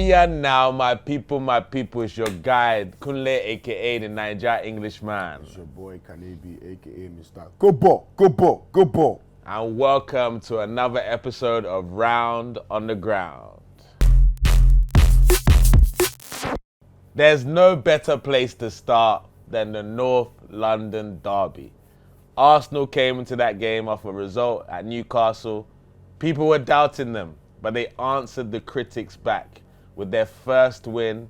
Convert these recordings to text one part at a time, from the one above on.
Nigerian now, my people, it's your guide, Kunle, aka the Nigerian Englishman. It's your boy Kanebi, aka Mr. Go ball, go ball, go ball. And welcome to another episode of Round on the Ground. There's no better place to start than the North London derby. Arsenal came into that game off a result at Newcastle. People were doubting them, but they answered the critics back with their first win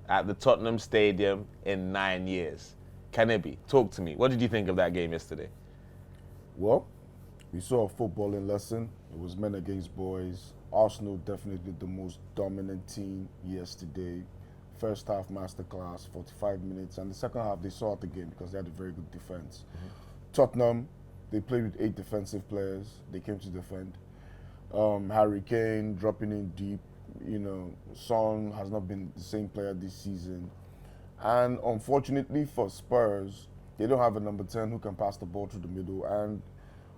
at the Tottenham Stadium in 9 years. Kanebi, talk to me. What did you think of that game yesterday? Well, we saw a footballing lesson. It was men against boys. Arsenal definitely the most dominant team yesterday. First half masterclass, 45 minutes, and the second half they saw out the game because they had a very good defense. Tottenham, they played with 8 defensive players. They came to defend. Harry Kane dropping in deep. Son has not been the same player this season. And unfortunately for Spurs, they don't have a number 10 who can pass the ball through the middle. And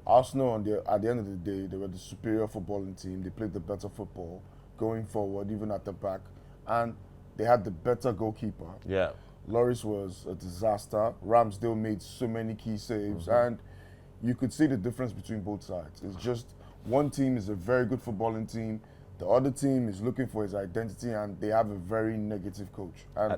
Arsenal, at the end of the day, they were the superior footballing team. They played the better football going forward, even at the back. And they had the better goalkeeper. Yeah. Lloris was a disaster. Ramsdale made so many key saves. And you could see the difference between both sides. It's just one team is a very good footballing team. The other team is looking for his identity, and they have a very negative coach. And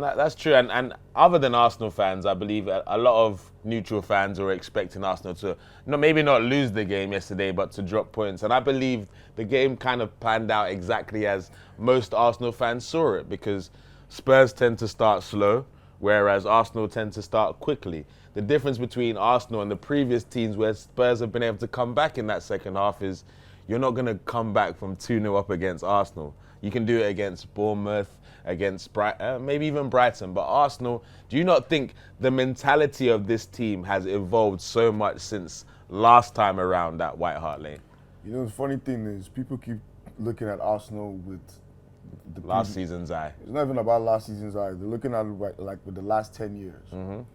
that's true. And other than Arsenal fans, I believe a lot of neutral fans were expecting Arsenal to maybe not lose the game yesterday, but to drop points. And I believe the game kind of panned out exactly as most Arsenal fans saw it, because Spurs tend to start slow, whereas Arsenal tend to start quickly. The difference between Arsenal and the previous teams where Spurs have been able to come back in that second half is you're not going to come back from 2-0 up against Arsenal. You can do it against Bournemouth, against maybe even Brighton. But Arsenal, do you not think the mentality of this team has evolved so much since last time around at White Hart Lane? The funny thing is people keep looking at Arsenal with the last season's eye. It's not even about last season's eye. They're looking at it like with the last 10 years.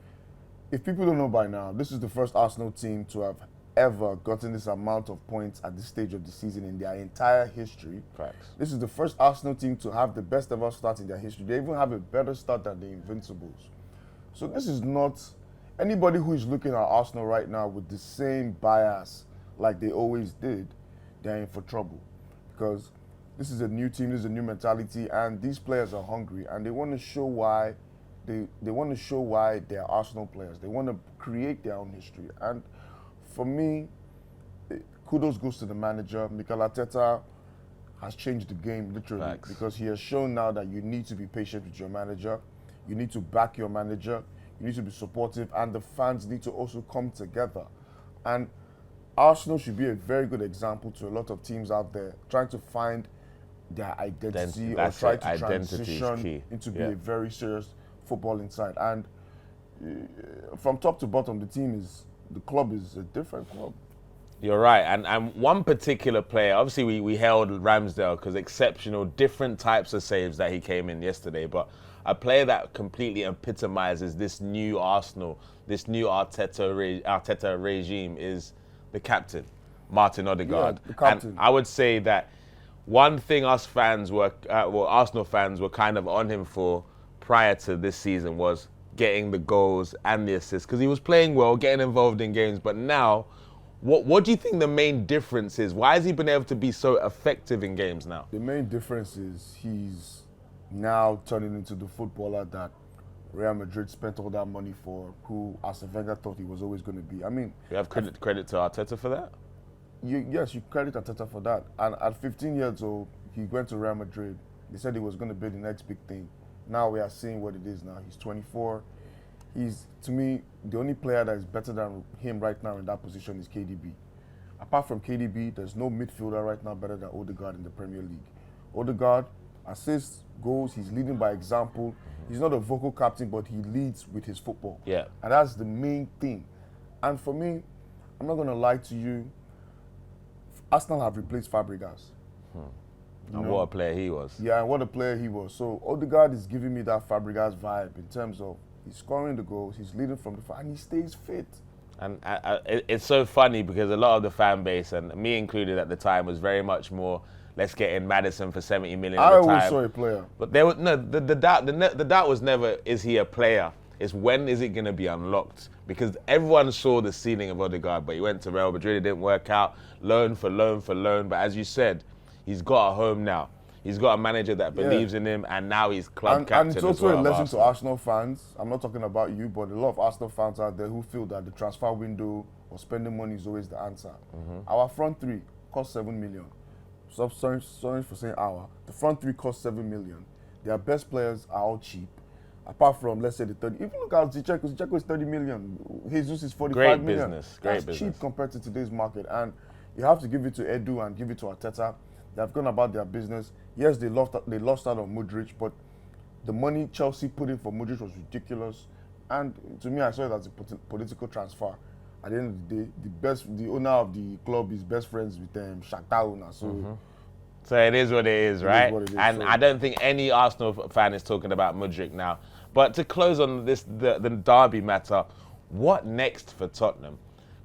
If people don't know by now, this is the first Arsenal team to have ever gotten this amount of points at this stage of the season in their entire history. Facts. This is the first Arsenal team to have the best ever start in their history. They even have a better start than the Invincibles. So this is not anybody who is looking at Arsenal right now with the same bias like they always did, they're in for trouble. Because this is a new team, this is a new mentality, and these players are hungry and they want to show why they want to show why they're Arsenal players. They want to create their own history. And for me, kudos goes to the manager. Mikel Arteta has changed the game, literally. Facts. Because he has shown now that you need to be patient with your manager. You need to back your manager. You need to be supportive. And the fans need to also come together. And Arsenal should be a very good example to a lot of teams out there trying to find their identity or try to transition into be a very serious football inside. And from top to bottom, the club is a different club. You're right. And one particular player, obviously we held Ramsdale because exceptional, different types of saves that he came in yesterday. But a player that completely epitomizes this new Arsenal, this new Arteta regime is the captain, Martin Odegaard. Yeah, the captain. And I would say that one thing Arsenal fans were kind of on him for prior to this season was getting the goals and the assists, because he was playing well, getting involved in games. But now, what do you think the main difference is? Why has he been able to be so effective in games now? The main difference is he's now turning into the footballer that Real Madrid spent all that money for, who Arsene Wenger thought he was always going to be. I mean, You have credit to Arteta for that? Yes, you credit Arteta for that. And at 15 years old, he went to Real Madrid. They said he was going to be the next big thing. Now we are seeing what it is now. He's 24. He's, to me, the only player that is better than him right now in that position is KDB. Apart from KDB, there's no midfielder right now better than Odegaard in the Premier League. Odegaard, assists, goals, he's leading by example. He's not a vocal captain, but he leads with his football. Yeah. And that's the main thing. And for me, I'm not going to lie to you, Arsenal have replaced Fabregas. And what a player he was. Yeah, and what a player he was. So Odegaard is giving me that Fabregas vibe in terms of he's scoring the goals, he's leading from the front, and he stays fit. And it's so funny because a lot of the fan base, and me included at the time, was very much more let's get in Maddison for 70 million I at the always time. saw a player. But there was no the doubt was never, is he a player? It's when is it going to be unlocked? Because everyone saw the ceiling of Odegaard, but he went to Real Madrid, it didn't work out. Loan for loan for loan. But as you said, he's got a home now. He's got a manager that believes in him, and now he's club captain. And it's also as well a lesson to Arsenal. Arsenal fans. I'm not talking about you, but a lot of Arsenal fans out there who feel that the transfer window or spending money is always the answer. Our front three cost 7 million. So sorry for saying our. The front three cost 7 million. Their best players are all cheap. Apart from, let's say, the 30. If you look at Zicheko is 30 million. Jesus is 45 million. Great That's business. cheap compared to today's market. And you have to give it to Edu and give it to Arteta. They have gone about their business. Yes, they lost out on Modric, but the money Chelsea put in for Modric was ridiculous. And to me, I saw it as a political transfer. At the end of the day, the owner of the club is best friends with Shakhtar owner. So it is what it is, right? What it is, and so. I don't think any Arsenal fan is talking about Mudryk now. But to close on this, the derby matter, what next for Tottenham?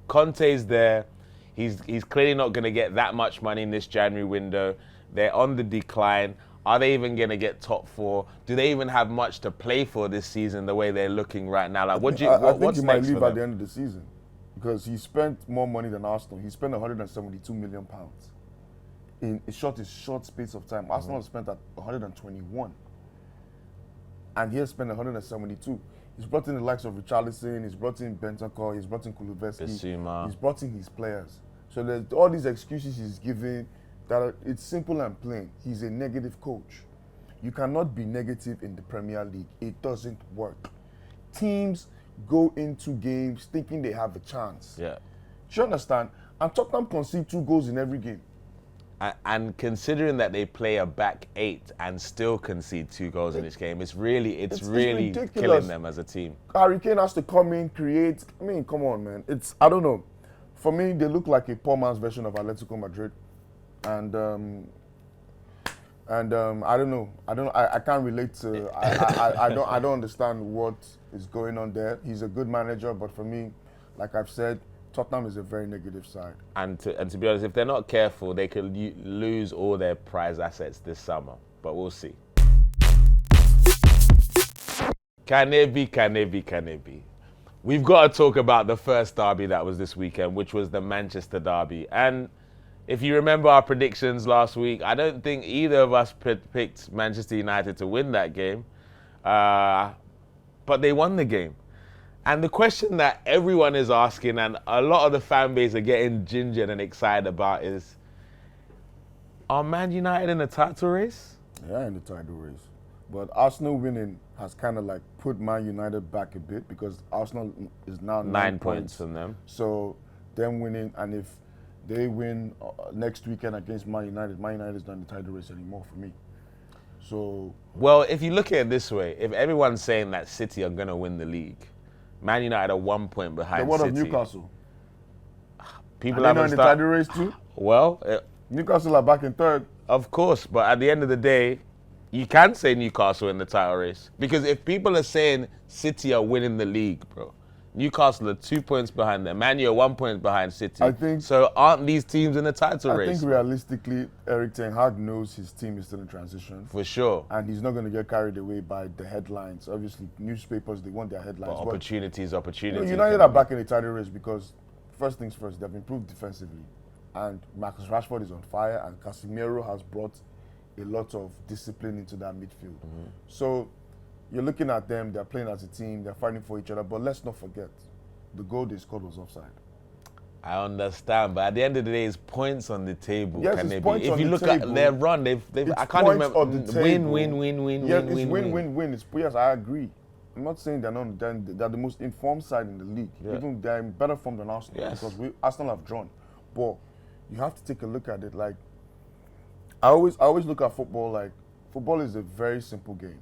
Conte's there. He's clearly not going to get that much money in this January window. They're on the decline. Are they even going to get top four? Do they even have much to play for this season the way they're looking right now? Like, I think what's he might next leave for at them? the end of the season because he spent more money than Arsenal. He spent 172 million pounds in a short space of time. Arsenal spent at 121, and he has spent 172. He's brought in the likes of Richarlison. He's brought in Bentancur. He's brought in Kulusevski. Bissouma. He's brought in his players. So there's all these excuses he's giving. It's simple and plain. He's a negative coach. You cannot be negative in the Premier League. It doesn't work. Teams go into games thinking they have a chance. Yeah. Do you understand? And Tottenham concede 2 goals in every game. And considering that they play a back 8 and still concede 2 goals in each game, it's really ridiculous. killing them as a team. Harry Kane has to come in, create. I mean, come on, man. I don't know. For me, they look like a poor man's version of Atletico Madrid. And I don't know. I can't relate to. I don't understand what is going on there. He's a good manager, but for me, like I've said, Tottenham is a very negative side. And to be honest, if they're not careful, they could lose all their prize assets this summer. But we'll see. Can it be? We've got to talk about the first derby that was this weekend, which was the Manchester derby. And if you remember our predictions last week, I don't think either of us picked Manchester United to win that game. But they won the game. And the question that everyone is asking, and a lot of the fan base are getting gingered and excited about, is, are Man United in the title race? Yeah, in the title race. But Arsenal winning has kind of like put Man United back a bit because Arsenal is now 9 points from them. So them winning, and if they win next weekend against Man United is not in the title race anymore for me. So, well, if you look at it this way, if everyone's saying that City are going to win the league, Man United are 1 point behind the what City. of Newcastle? People are they haven't not in the title race too? Well, Newcastle are back in third. Of course, but at the end of the day, you can say Newcastle in the title race. Because if people are saying City are winning the league, bro, Newcastle are 2 points behind them. Man U are 1 point behind City. I think, so aren't these teams in the title race? I think realistically, Eric Ten Hag knows his team is still in transition. For sure. And he's not going to get carried away by the headlines. Obviously, newspapers, they want their headlines. But opportunities. United are back in the title race because, first things first, they've improved defensively. And Marcus Rashford is on fire, and Casemiro has brought a lot of discipline into that midfield. So you're looking at them, they're playing as a team, they're fighting for each other, but let's not forget, the goal they scored was offside. I understand, but at the end of the day, it's points on the table. Yes, can it's they points be? on If you the look table. at their run, they've I can't points remember. on the table. Win. Yes, it's win. Yes, I agree. I'm not saying they're the most informed side in the league. Yeah. Even they're in better form than Arsenal because Arsenal have drawn. But you have to take a look at it. Like I always look at football like football is a very simple game.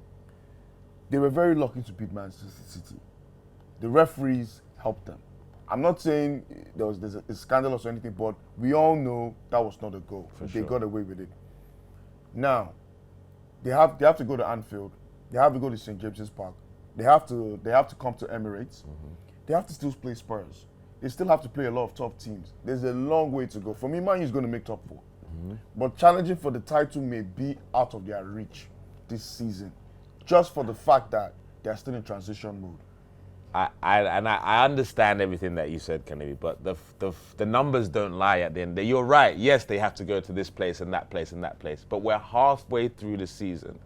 They were very lucky to beat Manchester City. The referees helped them. I'm not saying there's a scandal or anything, but we all know that was not a goal. They got away with it. Now, they have to go to Anfield. They have to go to St. James's Park. They have to come to Emirates. They have to still play Spurs. They still have to play a lot of top teams. There's a long way to go. For me, Man U is going to make top 4. But challenging for the title may be out of their reach this season, just for the fact that they're still in transition mode. I understand everything that you said, Kennedy, but the numbers don't lie at the end. You're right. Yes, they have to go to this place and that place and that place, but we're halfway through the season.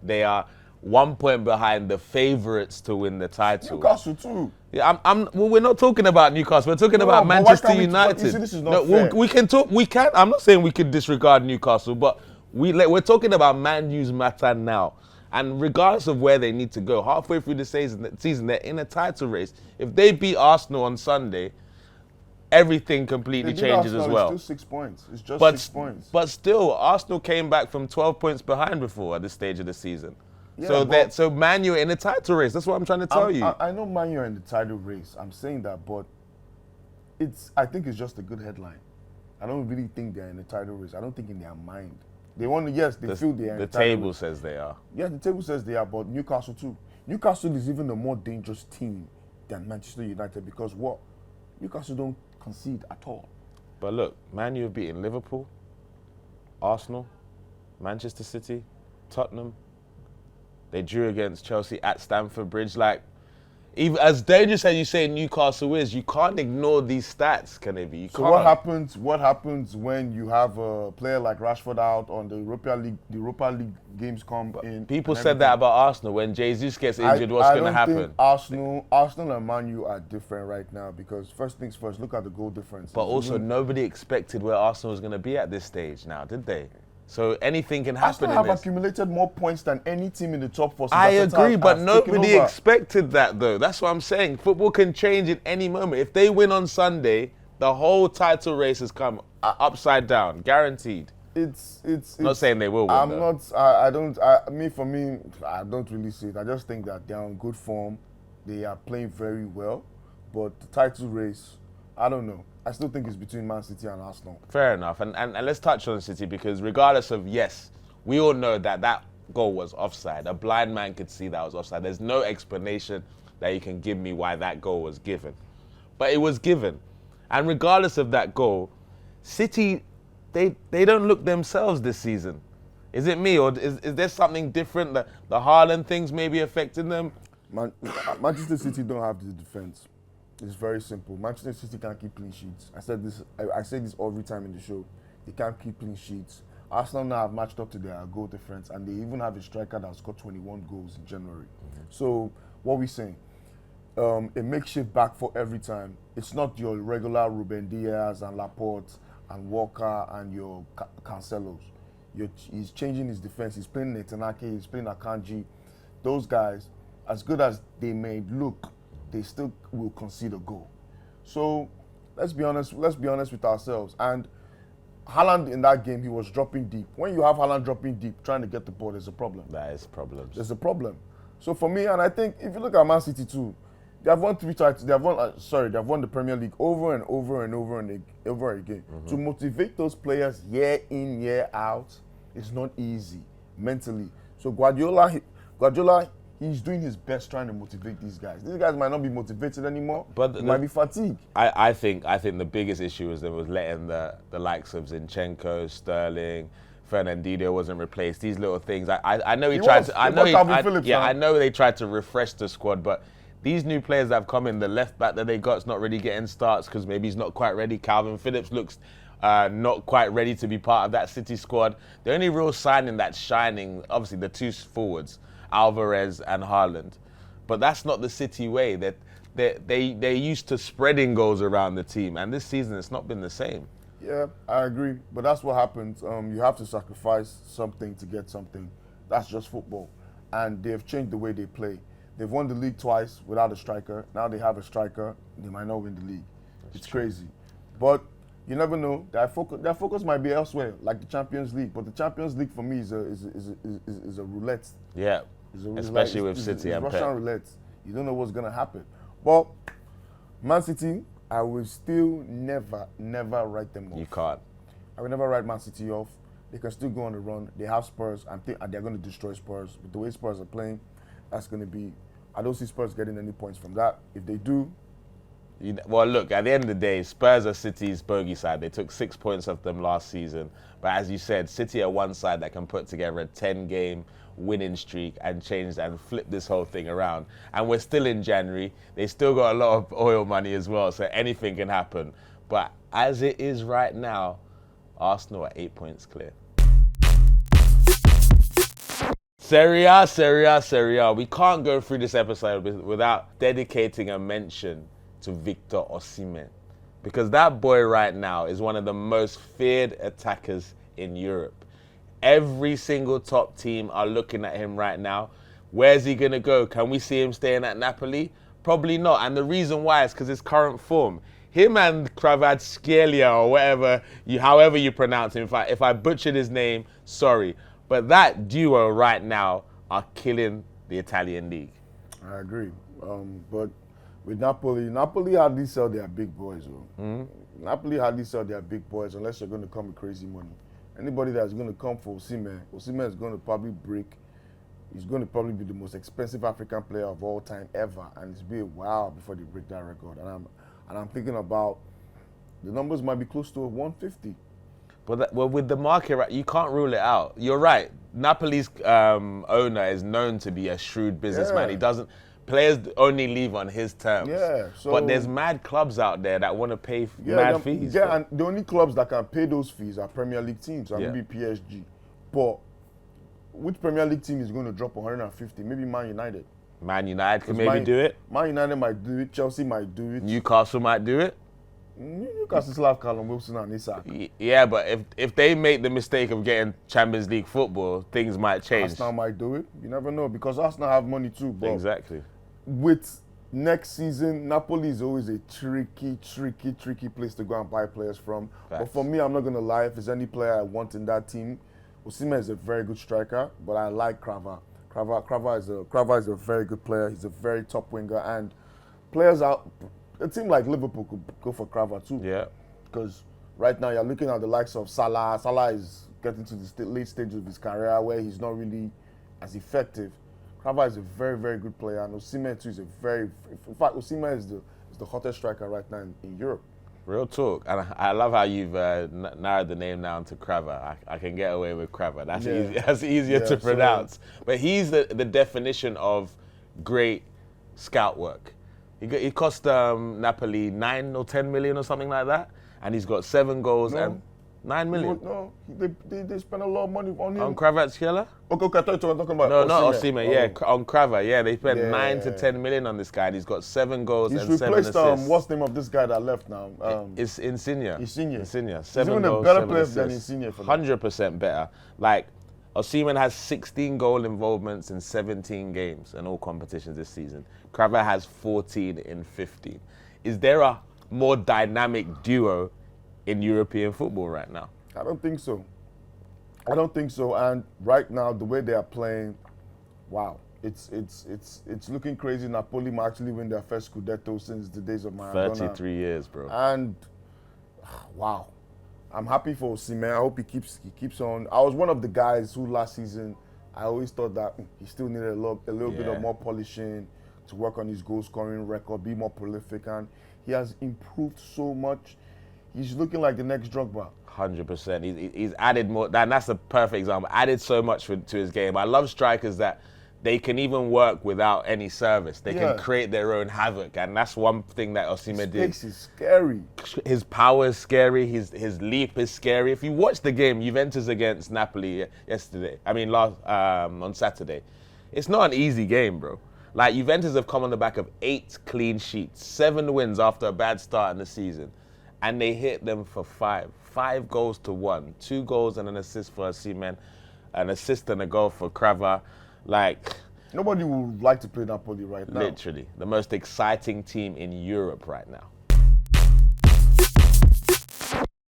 They are 1 point behind the favourites to win the title. Newcastle too. Yeah, well, we're not talking about Newcastle. We're talking about but why Manchester can't United. You see, this is not fair. We can talk. We can. I'm not saying we could disregard Newcastle, but we're talking about Man U's matter now. And regardless of where they need to go, halfway through the season, they're in a title race. If they beat Arsenal on Sunday, everything completely changes as well. It's still 6 points. It's just 6 points. But still, Arsenal came back from 12 points behind before at this stage of the season. Yeah, so Man U are in a title race. That's what I'm trying to tell you. I know Man U are in the title race. I'm saying that, but I think it's just a good headline. I don't really think they're in the title race. I don't think in their mind. They want to, yes, they feel they are in the title table race. says they are. Yeah, the table says they are, but Newcastle too. Newcastle is even a more dangerous team than Manchester United because what? Newcastle don't concede at all. But look, Man U have beaten Liverpool, Arsenal, Manchester City, Tottenham. They drew against Chelsea at Stamford Bridge. Like, even as dangerous as you say Newcastle is, you can't ignore these stats, can it be? So what happens? What happens when you have a player like Rashford out on the Europa League? The Europa League games come in. People said that about Arsenal when Jesus gets injured. What's going to happen? Think Arsenal and Man U are different right now because first things first, look at the goal difference. But also, nobody expected where Arsenal was going to be at this stage now, did they? So anything can happen. Arsenal have accumulated more points than any team in the top four. I agree, but nobody expected that, though. That's what I'm saying. Football can change at any moment. If they win on Sunday, the whole title race has come upside down, guaranteed. It's not saying they will win. I'm not. I don't. For me, I don't really see it. I just think that they're on good form. They are playing very well, but the title race, I don't know. I still think it's between Man City and Arsenal. Fair enough. And let's touch on City because regardless of, yes, we all know that goal was offside. A blind man could see that was offside. There's no explanation that you can give me why that goal was given. But it was given. And regardless of that goal, City, they don't look themselves this season. Is it me or is there something different that the Haaland things may be affecting them? Manchester City don't have the defense. It's very simple. Manchester City can't keep clean sheets. I said this every time in the show. They can't keep clean sheets. Arsenal now have matched up to their goal difference, and they even have a striker that scored 21 goals in January. So what we're saying, a makeshift back for every time. It's not your regular Ruben Diaz and Laporte and Walker and your Cancelos. He's changing his defense. He's playing Netanyahu. He's playing Akanji. Those guys, as good as they may look, they still will concede a goal. So let's be honest with ourselves. And Haaland in that game, he was dropping deep. When you have Haaland dropping deep, trying to get the ball, there's a problem. That is problems. There's a problem. So for me, and I think if you look at Man City too, they have won 3 titles. They have won the Premier League over and over and over and over again. To motivate those players year in, year out, is not easy mentally. So Guardiola, he's doing his best trying to motivate these guys. These guys might not be motivated anymore, but they might be fatigued. I think the biggest issue was letting the likes of Zinchenko, Sterling, Fernandinho wasn't replaced. These little things. I know I know they tried to refresh the squad, but these new players that have come in, the left back that they got's not really getting starts because maybe he's not quite ready. Calvin Phillips looks not quite ready to be part of that City squad. The only real signing that's shining, obviously the 2 forwards, Alvarez and Haaland, but that's not the City way. That they're used to spreading goals around the team, and this season it's not been the same. Yeah, I agree, but that's what happens. You have to sacrifice something to get something. That's just football, and they've changed the way they play. They've won the league twice without a striker. Now they have a striker. They might not win the league. It's crazy, but you never know. Their focus might be elsewhere, like the Champions League. But the Champions League for me is a roulette. Yeah. Especially with City and Pep. Russian roulette. You don't know what's going to happen. But Man City, I will still never write them off. You can't. I will never write Man City off. They can still go on the run. They have Spurs. And they're going to destroy Spurs. But the way Spurs are playing, that's going to be... I don't see Spurs getting any points from that. If they do, Well, look, at the end of the day, Spurs are City's bogey side. They took 6 points off them last season. But as you said, City are one side that can put together a 10-game winning streak and change and flip this whole thing around. And we're still in January. They still got a lot of oil money as well, so anything can happen. But as it is right now, Arsenal are 8 points clear. Serie A, Serie A, Serie A. We can't go through this episode without dedicating a mention to Victor Osimhen. Because that boy right now is one of the most feared attackers in Europe. Every single top team are looking at him right now. Where's he going to go? Can we see him staying at Napoli? Probably not. And the reason why is because his current form. Him and Kvaratskhelia or however you pronounce him. If I butchered his name, sorry. But that duo right now are killing the Italian league. I agree. But with Napoli hardly sell their big boys. Napoli hardly sell their big boys unless you're going to come with crazy money. Anybody that's going to come for Osimhen is going to probably break. He's going to probably be the most expensive African player of all time ever, and it's been a while before they break that record. And I'm thinking about the numbers might be close to 150. But with the market, right, you can't rule it out. You're right. Napoli's owner is known to be a shrewd businessman. Yeah. Players only leave on his terms. Yeah. But there's mad clubs out there that want to pay mad fees. Yeah, and the only clubs that can pay those fees are Premier League teams, and maybe PSG. But which Premier League team is going to drop 150? Maybe Man United. Man United can maybe do it. Man United might do it. Chelsea might do it. Newcastle might do it. Newcastle still have Callum Wilson and Isak. Yeah, but if they make the mistake of getting Champions League football, things might change. Arsenal might do it. You never know, because Arsenal have money too. But exactly. With next season, Napoli is always a tricky place to go and buy players from. Facts. But for me, I'm not going to lie. If there's any player I want in that team, Osimhen is a very good striker, but I like Krava. Krava is a very good player. He's a very top winger, and players out. A team like Liverpool could go for Krava too. Yeah. Because right now you're looking at the likes of Salah. Salah is getting to the late stage of his career where he's not really as effective. Krava is a very, very good player, and Osimhen too is a very. In fact, Osimhen is the hottest striker right now in Europe. Real talk, and I love how you've narrowed the name down to Krava. I can get away with Krava. That's easy. That's easier to pronounce. But he's the definition of great scout work. He cost Napoli 9 or 10 million or something like that, and he's got 7 goals and 9 million. No, they spent a lot of money on him. On Kvaratskhelia? Okay, I thought you were talking about No, Osimhen. not Osimhen. Yeah, on Krava. Yeah, they spent 9 to 10 million on this guy. And he's got 7 goals and 7 assists. He's replaced what's the name of this guy that left now? It's Insigne. Insigne. 7 He's even goals, a better 7 player assists. than Insigne for them. 100% better. Like, Osimhen has 16 goal involvements in 17 games in all competitions this season. Krava has 14 in 15. Is there a more dynamic duo in European football right now? I don't think so. And right now, the way they are playing, wow, it's looking crazy. Napoli might actually win their first Scudetto since the days of Maradona. 33 years, bro. And wow, I'm happy for Osimhen. I hope he keeps on. I was one of the guys who last season I always thought that he still needed a little bit of more polishing to work on his goal scoring record, be more prolific, and he has improved so much. He's looking like the next Drogba. 100%. He's added more. That's a perfect example. Added so much to his game. I love strikers that they can even work without any service. They can create their own havoc, and that's one thing that Osimhen did. His pace is scary. His power is scary. His leap is scary. If you watch the game, Juventus against Napoli on Saturday, it's not an easy game, bro. Like, Juventus have come on the back of 8 clean sheets, 7 wins after a bad start in the season, and they hit them for 5 goals to 1, 2 goals and an assist for Osimhen, an assist and a goal for Krava. Like, nobody would like to play Napoli right now. Literally, the most exciting team in Europe right now.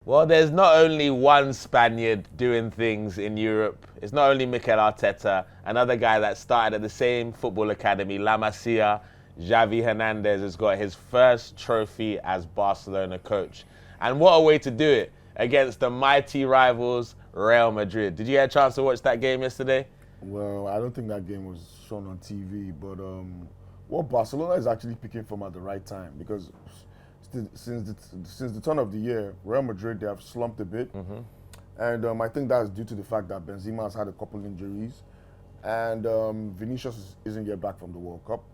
Well, there's not only one Spaniard doing things in Europe. It's not only Mikel Arteta, another guy that started at the same football academy, La Masia. Xavi Hernandez has got his first trophy as Barcelona coach. And what a way to do it against the mighty rivals, Real Madrid. Did you get a chance to watch that game yesterday? Well, I don't think that game was shown on TV, but Barcelona is actually picking from at the right time, because since the turn of the year, Real Madrid, they have slumped a bit. And I think that's due to the fact that Benzema has had a couple injuries. And Vinicius isn't yet back from the World Cup.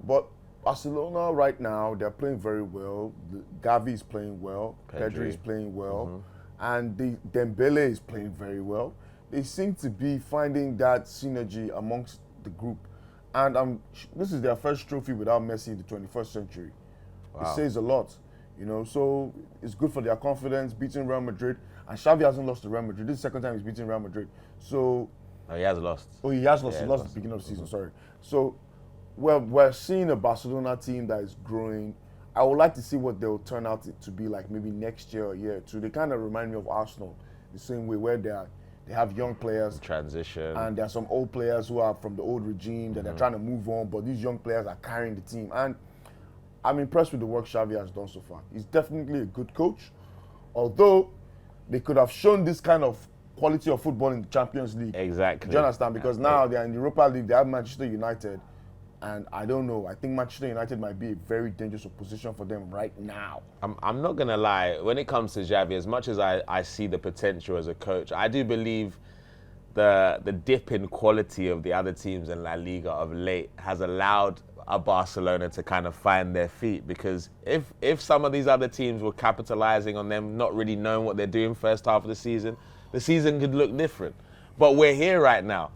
But Barcelona right now, they're playing very well. Gavi is playing well. Pedri is playing well. And Dembele is playing very well. They seem to be finding that synergy amongst the group. And this is their first trophy without Messi in the 21st century. Wow. It says a lot, so it's good for their confidence, beating Real Madrid. And Xavi hasn't lost to Real Madrid. This is the second time he's beating Real Madrid. So... Oh, he has lost. Oh, he has lost. He lost at the beginning of the season, sorry. So, we're seeing a Barcelona team that is growing. I would like to see what they'll turn out to be like maybe next year or year two. They kind of remind me of Arsenal, the same way where they have young players. Transition. And there are some old players who are from the old regime that they're trying to move on, but these young players are carrying the team. And I'm impressed with the work Xavi has done so far. He's definitely a good coach, although they could have shown this kind of quality of football in the Champions League. Exactly. Do you understand? Because now they're in the Europa League, they have Manchester United, and I don't know. I think Manchester United might be a very dangerous opposition for them right now. I'm not going to lie. When it comes to Xavi, as much as I see the potential as a coach, I do believe the dip in quality of the other teams in La Liga of late has allowed Barcelona to kind of find their feet. Because if some of these other teams were capitalizing on them, not really knowing what they're doing first half of the season could look different. But we're here right now.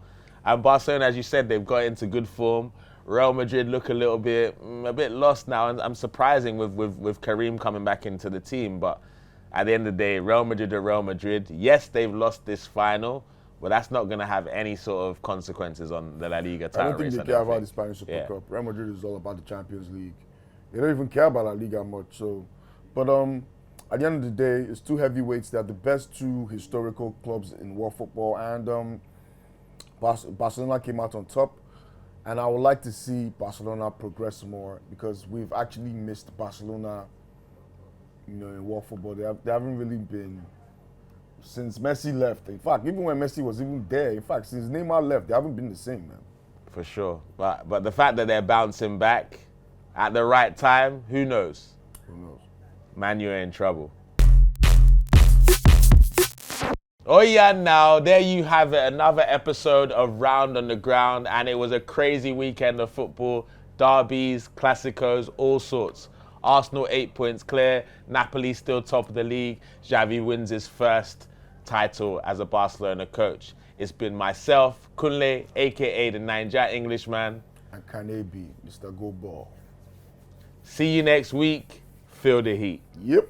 And Barcelona, as you said, they've got into good form. Real Madrid look a bit lost now, and I'm surprising with Karim coming back into the team. But at the end of the day, Real Madrid are Real Madrid. Yes, they've lost this final, but that's not going to have any sort of consequences on the La Liga title. I don't think they care about the Spanish Super Cup. Real Madrid is all about the Champions League. They don't even care about La Liga much. So, but at the end of the day, it's two heavyweights. They're the best two historical clubs in world football, and Barcelona came out on top. And I would like to see Barcelona progress more, because we've actually missed Barcelona, in world football. They haven't really been, since Messi left. In fact, even when Messi was even there, in fact, since Neymar left, they haven't been the same, man. For sure. But the fact that they're bouncing back at the right time, who knows? Who knows? Man, you're in trouble. Oh yeah, now there you have it, another episode of Round on the Ground, and it was a crazy weekend of football, derbies, classicos, all sorts. Arsenal 8 points clear, Napoli still top of the league, Xavi wins his first title as a Barcelona coach. It's been myself, Kunle, aka the Nigerian Englishman, and Kanebi, Mr. Go Ball. See you next week, feel the heat. Yep.